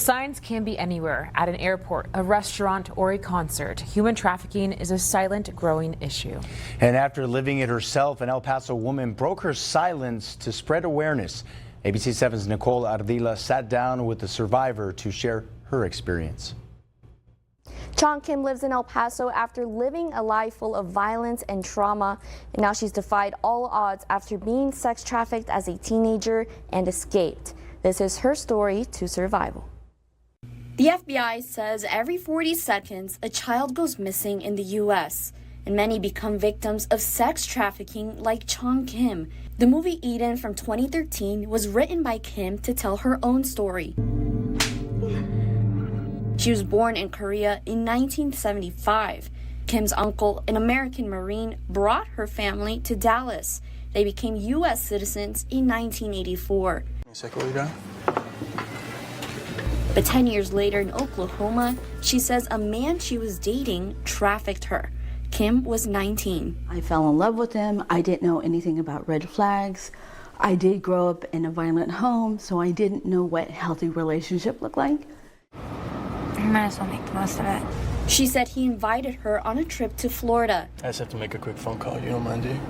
Signs can be anywhere, at an airport, a restaurant, or a concert. Human trafficking is a silent, growing issue. And after living it herself, an El Paso woman broke her silence to spread awareness. ABC 7's Nicole Ardila sat down with the survivor to share her experience. Chong Kim lives in El Paso after living a life full of violence and trauma, and now she's defied all odds after being sex trafficked as a teenager and escaped. This is her story to survival. The FBI says every 40 seconds a child goes missing in the U.S., and many become victims of sex trafficking like Chong Kim. The movie Eden from 2013 was written by Kim to tell her own story. She was born in Korea in 1975. Kim's uncle, an American Marine, brought her family to Dallas. They became U.S. citizens in 1984. But 10 years later in Oklahoma, she says a man she was dating trafficked her. Kim was 19. I fell in love with him. I didn't know anything about red flags. I did grow up in a violent home, so I didn't know what a healthy relationship looked like. You might as well make the most of it. She said he invited her on a trip to Florida. I just have to make a quick phone call. You don't mind, do you?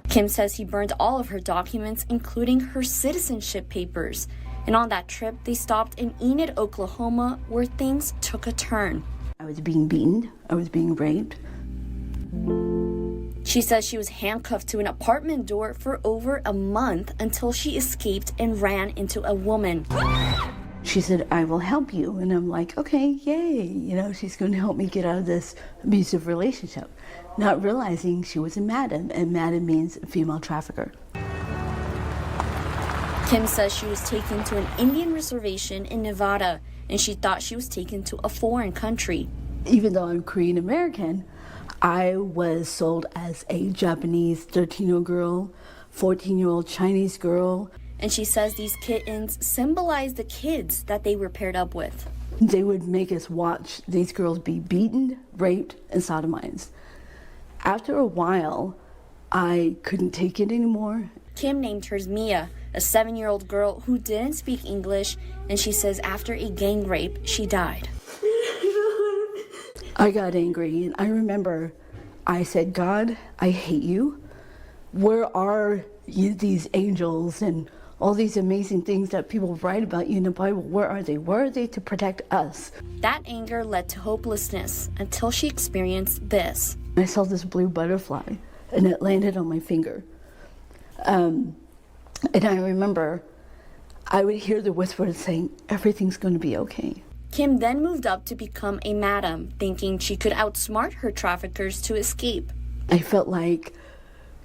Kim says he burned all of her documents, including her citizenship papers. And on that trip, they stopped in Enid, Oklahoma, where things took a turn. I was being beaten. I was being raped. She says she was handcuffed to an apartment door for over a month until she escaped and ran into a woman. She said, I will help you. And I'm like, okay, yay. You know, she's going to help me get out of this abusive relationship. Not realizing she was a madam, and madam means female trafficker. Kim says she was taken to an Indian reservation in Nevada, and she thought she was taken to a foreign country. Even though I'm Korean American, I was sold as a Japanese 13-year-old girl, 14-year-old Chinese girl. And she says these kittens symbolize the kids that they were paired up with. They would make us watch these girls be beaten, raped, and sodomized. After a while, I couldn't take it anymore. Kim named hers Mia, a 7-year-old girl who didn't speak English, and she says after a gang rape, she died. I got angry, and I remember I said, God, I hate you. Where are you, these angels and all these amazing things that people write about you in the Bible? Where are they? Where are they to protect us? That anger led to hopelessness until she experienced this. I saw this blue butterfly, and it landed on my finger. And I remember I would hear the whispers saying, everything's going to be okay. Kim then moved up to become a madam, thinking she could outsmart her traffickers to escape. I felt like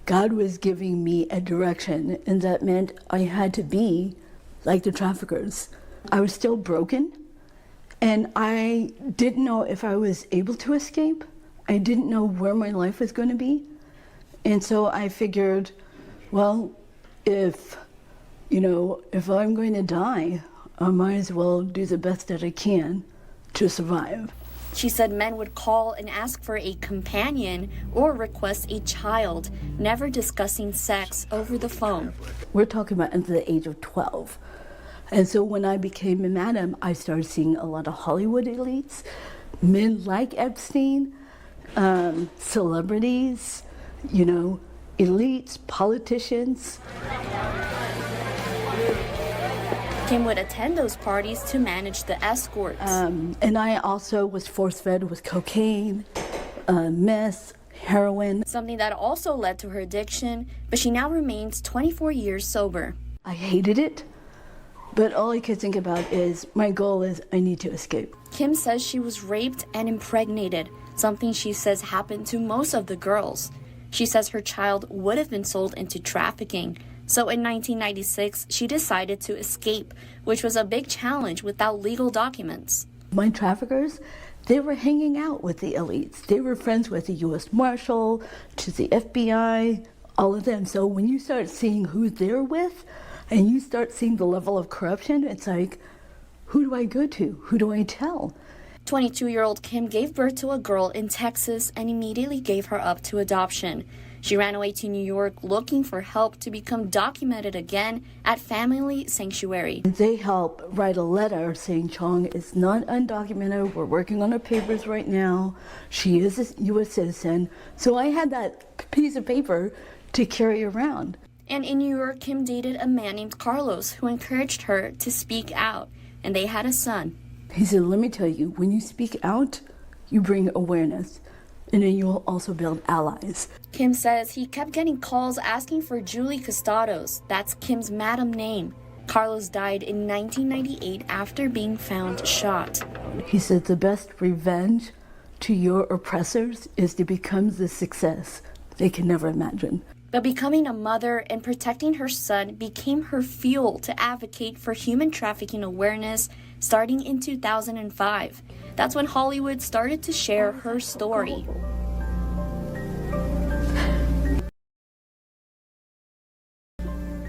God was giving me a direction, and that meant I had to be like the traffickers. I was still broken, and I didn't know if I was able to escape. I didn't know where my life was going to be. And so I figured, well, if I'm going to die, I might as well do the best that I can to survive. She said men would call and ask for a companion or request a child, never discussing sex over the phone. We're talking about under the age of 12. And so when I became a madam, I started seeing a lot of Hollywood elites, men like Epstein, celebrities, elites, politicians. Kim would attend those parties to manage the escorts. And I also was force-fed with cocaine, meth, heroin. Something that also led to her addiction, but she now remains 24 years sober. I hated it, but all I could think about is my goal is I need to escape. Kim says she was raped and impregnated, something she says happened to most of the girls. She says her child would have been sold into trafficking. So in 1996, she decided to escape, which was a big challenge without legal documents. My traffickers, they were hanging out with the elites. They were friends with the U.S. Marshal, to the FBI, all of them. So when you start seeing who they're with, and you start seeing the level of corruption, it's like, who do I go to? Who do I tell? 22-year-old Kim gave birth to a girl in Texas and immediately gave her up to adoption. She ran away to New York looking for help to become documented again at Family Sanctuary. They help write a letter saying Chong is not undocumented. We're working on her papers right now. She is a U.S. citizen. So I had that piece of paper to carry around. And in New York, Kim dated a man named Carlos who encouraged her to speak out, and they had a son. He said, let me tell you, when you speak out, you bring awareness, and then you'll also build allies. Kim says he kept getting calls asking for Julie Costados. That's Kim's Madam name. Carlos died in 1998 after being found shot. He said the best revenge to your oppressors is to become the success they can never imagine. But becoming a mother and protecting her son became her fuel to advocate for human trafficking awareness starting in 2005. That's when Hollywood started to share her story.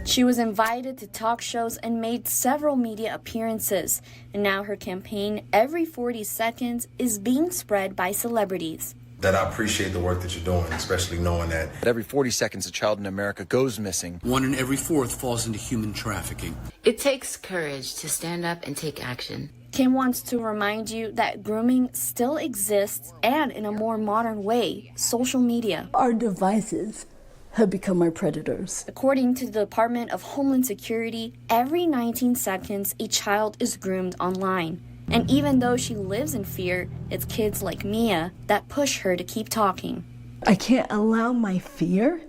She was invited to talk shows and made several media appearances. And now her campaign, Every 40 Seconds, is being spread by celebrities. That I appreciate the work that you're doing, especially knowing that every 40 seconds a child in America goes missing. 1 in every 4 falls into human trafficking. It takes courage to stand up and take action. Kim wants to remind you that grooming still exists, and in a more modern way, social media. Our devices have become our predators. According to the Department of Homeland Security, every 19 seconds a child is groomed online. And even though she lives in fear, it's kids like Mia that push her to keep talking. I can't allow my fear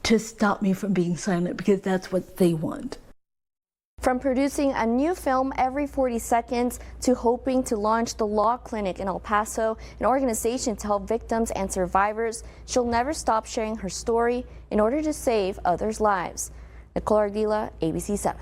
to stop me from being silent because that's what they want. From producing a new film every 40 seconds to hoping to launch the Law Clinic in El Paso, an organization to help victims and survivors, she'll never stop sharing her story in order to save others' lives. Nicole Ardila, ABC 7.